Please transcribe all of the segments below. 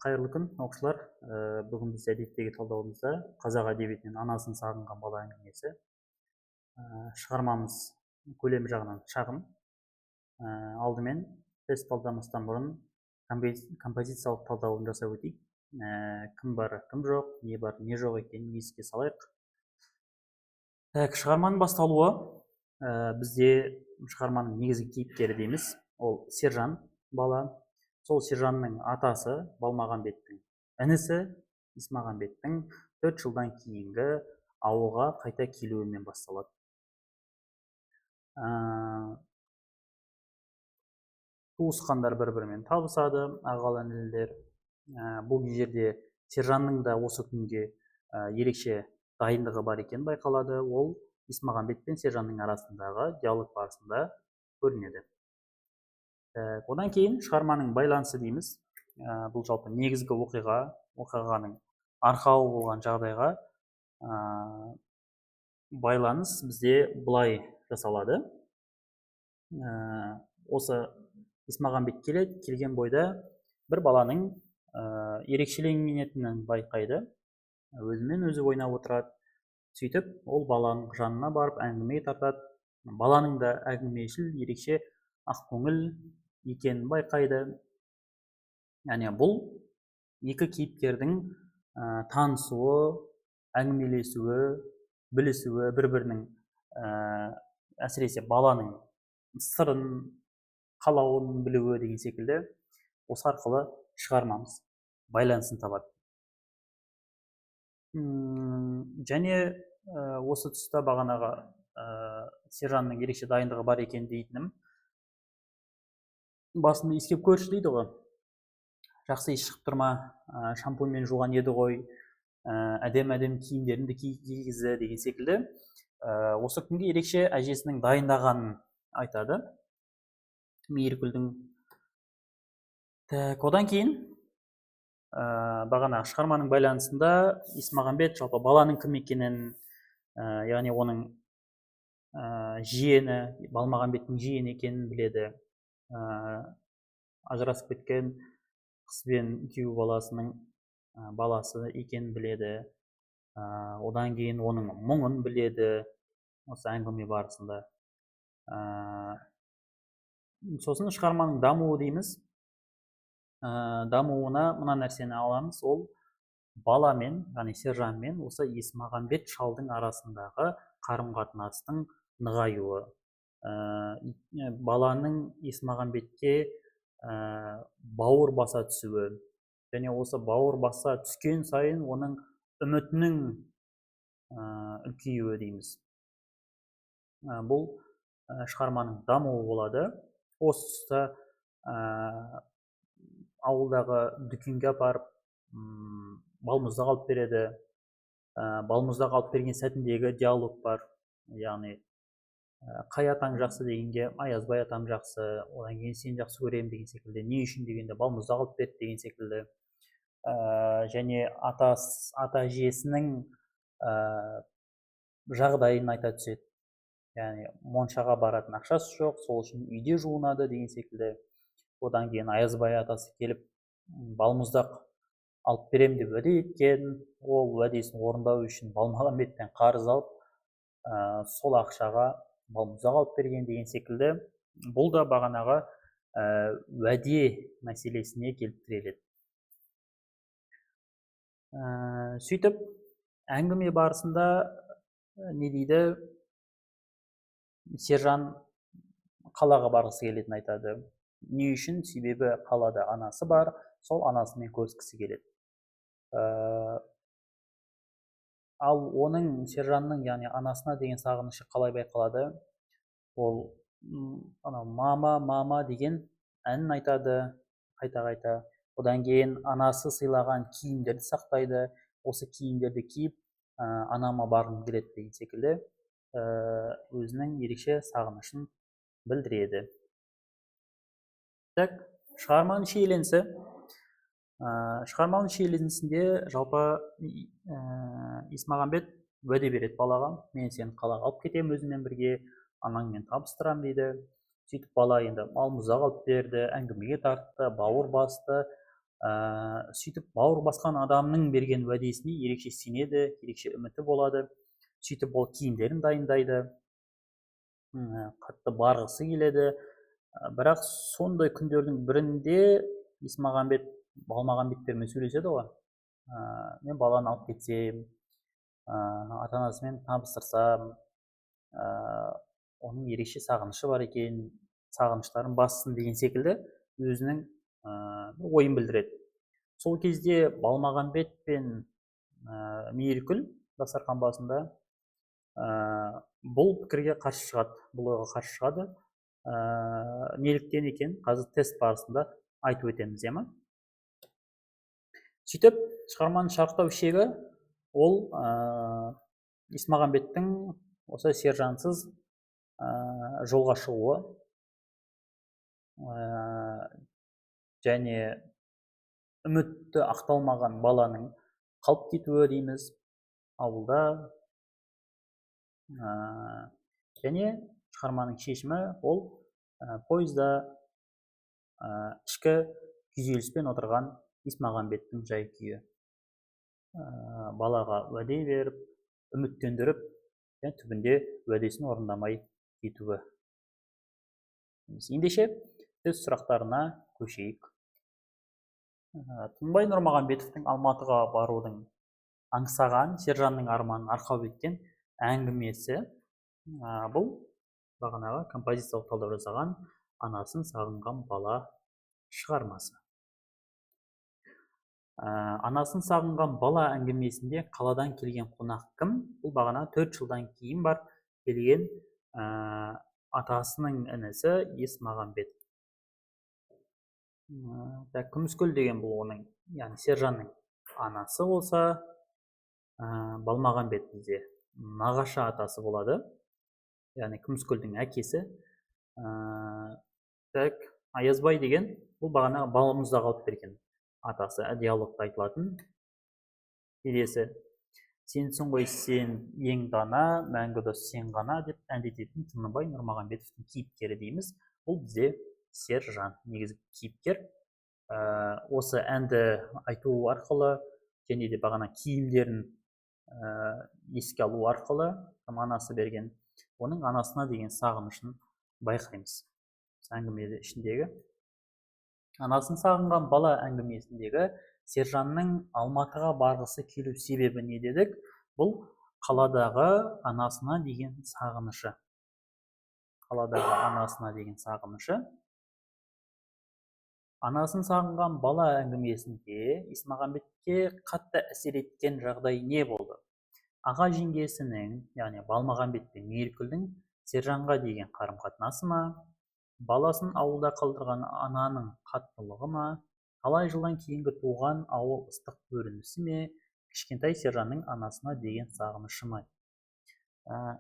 Қайырлы күн, оқушылар. Бүгін біз әдеттегі талдауымызда қазақ әдебиетінен анасын сағынған бала әңгімесі. Шығармамыз көлемі жағынан шағын. Алдымен тест талдамастан бұрын композициялық талдауын жасап өтейік. Кім бар, кім жоқ, не бар, не жоқ екенін еске салайық. Шығарманың басталуы бізде шығарманың негізгі кейіпкері дейміз. Ол сержан бала. Сол сержанның атасы Балмағамбеттің інісі Исмағамбеттің 4 жылдан кейінгі ауылға қайта келуімен басталады. Туысқандар бір-бірімен табысады, ағалы-інілер. Бұл жерде сержанның да осы күнге ерекше дайындығы бар екені байқалады. Ол Исмағамбет пен сержанның арасындағы диалог барысында көрінеді. Одан кейін шығарманың байланысы дейміз. Бұл жалпы негізгі оқиғаның арқауы болған жағдайға байланыс бізде былай жасалады. Осы Исмағамбет келген бойда бір баланың ерекшеленетінін байқайды. Өзімен өзі ойнап отырады. Сөйтіп, ол баланың жанына барып әңгіме тартады. Баланың да әңгімешіл, ерекше ақкөңіл екенін байқайды. Яғни бұл екі кейіпкердің танысуы, әңгімелесуі, білісуі, бір-бірінің әсіресе баланың сырын, қалауын білуі деген секілді осы арқылы шығармамыз байланысын табады. Және осы тұста бағанағы сержанның ерекше дайындығы бар екен дейтінім, басында иіскеп көрші дейді ғой. Жақсы иіс шығып тұрма, шампуньмен жуған еді ғой, әдем-әдем киімдерімді кигізді деген секілді. Осы күнге ерекше әжесінің дайындағанын айтады. Мейіргүлдің. Одан кейін бағана шығарманың байланысында Исмағамбет жалпы баланың кім екенін, яғни оның жиені, Балмағамбеттің жиені екенін біледі. Ажырасып кеткен қызбен күйеу баласының баласы екенін біледі. Одан кейін оның мұңын біледі осы әңгіме барысында. Сосын шығарманың дамуы дейміз. Дамуына мына нәрсені аламыз, ол баламен, яғни сержанмен осы Исмағамбет шалдың арасындағы қарым-қатынастың нығаюы. Баланың Исмағамбетке бауыр баса түсуі, және осы бауыр баса түскен сайын оның үмітінің үлкеюі дейміз. Бұл шығарманың дамуы болады. Осы тұста ауылдағы дүкенге апарып балмұздақ алып береді. Балмұздақ алып берген сәтіндегі диалог бар. Яғни қай атаң жақсы дегенге Аязбай атам жақсы, одан кейін сен жақсы көремін деген секілді, не үшін дегенде балмұздақ алып берді деген секілді. Және ата-әжесінің жағдайын айта түседі. Яғни моншаға баратын ақшасы жоқ, сол үшін үйде жуынады деген секілді. Одан кейін Аязбай атасы келіп балмұздақ алып берем деп уәде еткен, ол уәдесін орындау үшін Балмағамбеттен қарыз алып, сол ақшаға балмұздақ алып берген деген секілді. Бұл да бағанағы уәде мәселесіне келіп тіреледі. Сөйтіп, әңгіме барысында не дейді? Сержан қалаға барғысы келетінін айтады. Не үшін? Себебі қалада анасы бар, сол анасымен көріскісі келеді. Ал оның, сержанның, яғни анасына деген сағынышы қалай байқалады? Ол мама деген әнін айтады қайта-қайта. Одан кейін анасы сыйлаған киімдерді сақтайды. Осы киімдерді киіп, анама барғым келеді деген секілді өзінің ерекше сағынышын білдіреді. Шығарманың шиеленісі. Шығарманың шиеленісінде жалпы Исмағамбет уәде береді балаға. Мен сені қалаға алып кетемін өзіммен бірге, анаңмен табыстырам дейді. Сөйтіп бала енді балмұздақ алып берді, әңгімеге тартты, бауыр басты. Сөйтіп бауыр басқан адамның берген уәдесіне ерекше сенеді, ерекше үміті болады. Сөйтіп ол киімдерін дайындайды, қатты барғысы келеді. Бірақ сондай күндердің бірінде Есмағамбет Балмағамбеттермен сөйлеседі ғой. Мен баланы алып кетсем, ата анасымен табыстырсам, оның ерекше сағынышы бар екен, сағыныштарын бассын деген секілді өзінің ойын білдіреді. Сол кезде Балмағамбет пен Мейіркүл дастархан басында бұл пікірге қарсы шығады, бұл ойға қарсы шығады. Неліктен екен қазір тест барысында айтып өтеміз, ма? Сөйтіп, шығарманың шарықтау шегі ол Есмағамбеттің осы сержансыз жолға шығуы және үмітті ақталмаған баланың қалып кетуі дейміз ауылда. Және шығарманың шешімі ол пойызда ішкі күйзеліспен отырған Есмағамбеттің жай күйі. Балаға уәде беріп, үміттендіріп, түбінде уәдесін орындамай кетуі. Ендеше тест сұрақтарына көшейік. Тынбай Нұрмағамбетовтің Алматыға барудың аңсаған сержанның арманын арқау еткен әңгімесі бұл бағанағы композициялық талдау жасаған анасын сағынған бала шығармасы. Анасын сағынған бала әңгімесінде қаладан келген қонақ кім? Бұл бағана 4 жылдан кейін бар келген атасының інісі Есмағамбет. Күміскүл деген бұл оның, яғни сержанның анасы болса, Балмағамбет бізде нағашы атасы болады, яғни Күміскүлдің әкесі. Аязбай деген бұл бағана баламызда қалып берген атасы, диалогта айтылатын келесі. Сенсің ғой сен ең дана, мәңгі дос сен ғана деп әндететін Тынбай Нұрмағамбетовтың кейіпкері дейміз. Бұл бізде сержан, негізгі кейіпкер. Осы әнді айту арқылы және де бағана киімдерін еске алу арқылы анасы берген оның анасына деген сағынышын байқаймыз. Әңгіме ішіндегі анасын сағынған бала әңгімесіндегі сержанның Алматыға барғысы келу себебі не дедік? Бұл қаладағы анасына деген сағынышы. Қаладағы анасына деген сағынышы. Анасын сағынған бала әңгімесінде Есмағамбетке қатты әсер еткен жағдай не болды? Аға жеңгесінің, яғни Балмағамбет пен Мейіркүлдің сержанға деген қарым-қатынасы ма? Баласын ауылда қалдырған ананың қаттылығы ма? Талай жылдан кейінгі туған ауыл ыстық көрінісі ме? Кішкентай сержанның анасына деген сағынышы ма?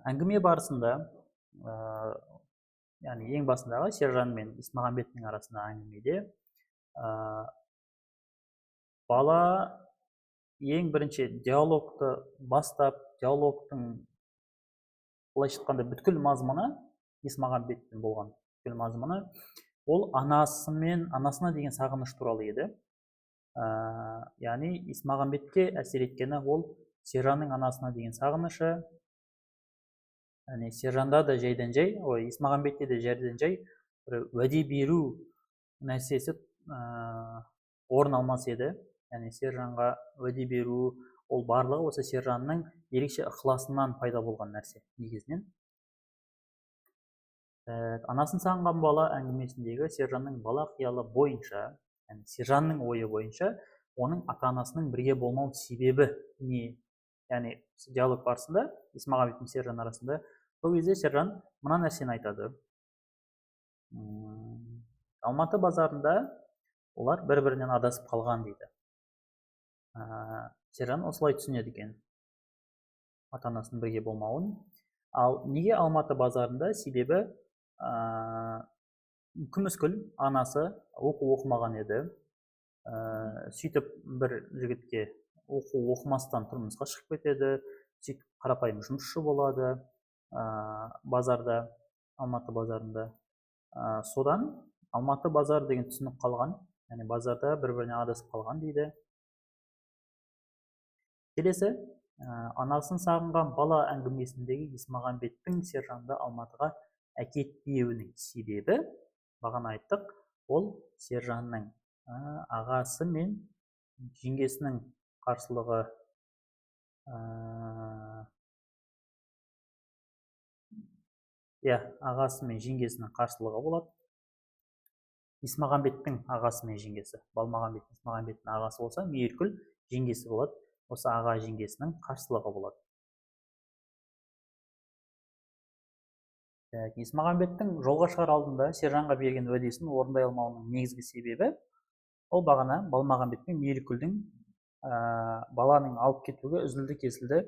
Әңгіме барысында, яғни ең басындағы сержан мен Есмағамбеттің арасында әңгімеде бала ең бірінші диалогты бастап, диалогтың былайша айтқанда бүткіл мазмұны, Есмағамбеттен болған бүткіл мазмұны, ол анасына деген сағыныш туралы еді. Яғни Есмағамбетке әсер еткені ол сержанның анасына деген сағынышы. Яғни сержанда да жайдан жай, Есмағамбетте де жайдан жай уәде беру нәрсесі орын алмас еді. Яғни сержанға уәде беру, ол барлығы осы сержанның ерекше ықыласынан пайда болған нәрсе негізінен. Анасын сағынған бала әңгімесіндегі сержанның бала қиялы бойынша, яғни сержанның ойы бойынша, оның ата-анасының бірге болмау себебі не? Яғни диалог барысында Есмағамбет пен сержан арасында сол кезде сержан мына нәрсені айтады. Алматы базарында олар бір-бірінен адасып қалған дейді. Сержан осылай түсінеді екен ата-анасының бірге болмауын. Ал неге Алматы базарында? Себебі Күміскүл анасы оқымаған еді. Сөйтіп бір жігітке оқымастан тұрмысқа шығып кетеді. Сөйтіп қарапайым жұмысшы болады базарда, Алматы базарында. Содан Алматы базар деген түсінік қалған, яғни базарда бір-біріне адасып қалған дейді. Келесі, анасын сағынған бала әңгімесіндегі Есмағамбеттің сержанды Алматыға әкетпеуінің себебі, бағана айттық, ол сержанның ағасы мен жеңгесінің қарсылығы, ағасы мен жеңгесінің қарсылығы болады. Есмағамбеттің ағасы мен жеңгесі, Балмағамбет Есмағамбеттің ағасы болса, Мейіркүл жеңгесі болады. Осы аға жеңгесінің қарсылығы болады. Есмағамбеттің жолға шығар алдында сержанға берген уәдесін орындай алмауының негізгі себебі, ол бағана Балмағамбет пен Мейіркүлдің баланың алып кетуге үзілді-кесілді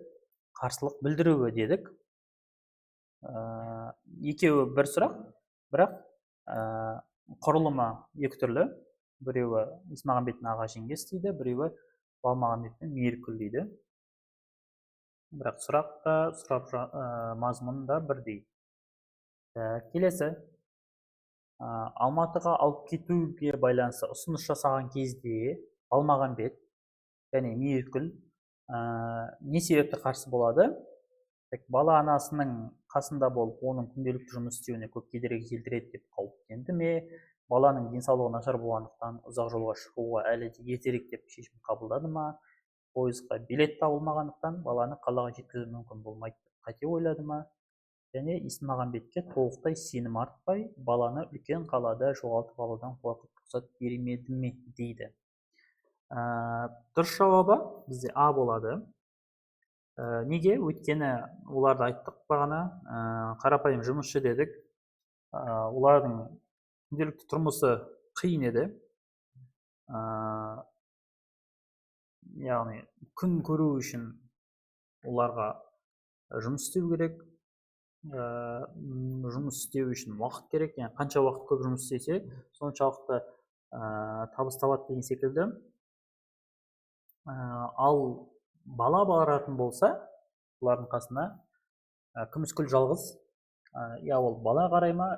қарсылық білдіруі дедік. Екеуі бір сұрақ, бірақ құрылымы екі түрлі. Біреуі Есмағамбеттің аға жеңгесі дейді, біреуі Балмағамбет пен Мейіркүл дейді. Бірақ сұрақ мазмұнында бірдей. Келесі, Алматыға алып кетуге байланысты ұсыныс жасаған кезде Балмағамбет және Мейіркүл не себепті қарсы болады? Бала анасының қасында болып, оның күнделікті жұмыс істеуіне көп кедергі келтіреді деп қауіптенді ме? Баланың денсаулығы нашар болғандықтан ұзақ жолға шығуға әлі де ертерек деп шешім қабылдады ма? Пойызға билет табылмағандықтан баланы қалаға жеткізу мүмкін болмайды деп қате ойлады ма? Және Есмағамбетке толықтай сенім артпай, баланы үлкен қалада жоғалтып алудан қорқып рұқсат бермеді ме дейді. Дұрыс жауабы бізде А болады. Неге? Өйткені оларды айттық бағана, қарапайым жұмысшы дедік. Олардың күнделікті тұрмысы қиын еді. Яғни күн көру үшін оларға жұмыс істеу керек. Жұмыс істеу үшін уақыт керек. Яғни қанша уақыт көп жұмыс істесе, соншалықты табыс табады деген секілді. Ал бала баратын болса, олардың қасына Күміскүл жалғыз, ол бала қарай ма,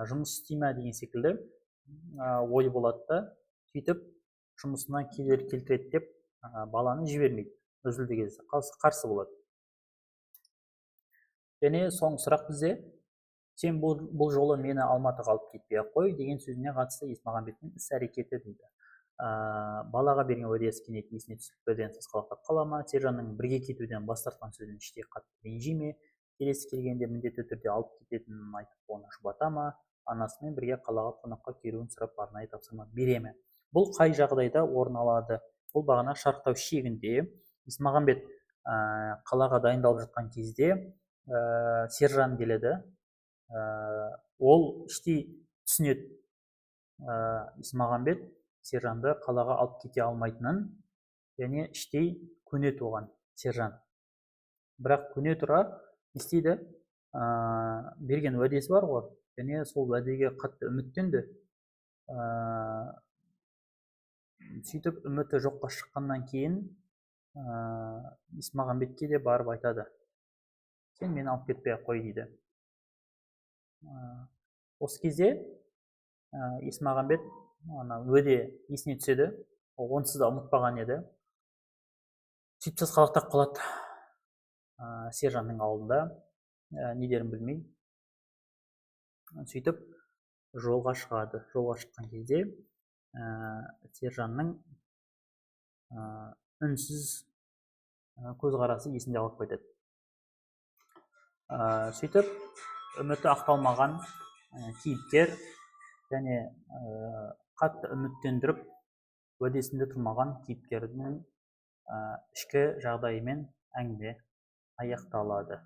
жұмыс істей ме деген секілді ой болады да, сөйтіп жұмысынан кедергі келтіреді деп баланы жібермейді, үзілді кезде қарсы болады. Және соңғы сұрақ бізде, сен бұл жолы мені Алматыға алып кетпей-ақ қой деген сөзіне қатысты Есмағамбеттің іс-әрекеті дейді. Балаға берген уәдесі кенет есіне түсіп бірден сасқалақтап қала ма? Сержанның бірге кетуден бас тартқан сөзін іштей қатты ренжи ме? Келесі келгенде міндетті түрде алып кететінін айтып оны жұбата ма? Анасымен бірге қалаға қонаққа келуін сұрап арнайы тапсырма бере ме? Бұл қай жағдайда орын алады? Бұл бағана шарықтау шегінде Есмағамбет қалаға дайындалып жатқан кезде сержан келеді. Ол іштей түсінеді, Есмағамбет сержанды қалаға алып кете алмайтынын, және іштей көнеді оған сержан. Бірақ көне тұра не істейді? Берген уәдесі бар ғой, және сол уәдеге қатты үміттенді. Сөйтіп үміті жоққа шыққаннан кейін Есмағамбетке де барып айтады: сен мені алып кетпей-ақ қой дейді. Осы кезде Есмағамбет уәде есіне түседі, онсыз да ұмытпаған еді. Сөйтіп сасқалақтап қалады сержанның алдында, не дерін білмей. Сөйтіп жолға шығады. Жолға шыққан кезде сержанның үнсіз көзқарасы есінде қалып кетеді. Сөйтіп үміті ақталмаған кейіпкер және қатты үміттендіріп уәдесінде тұрмаған кейіпкердің ішкі жағдайымен әңгіме аяқталады.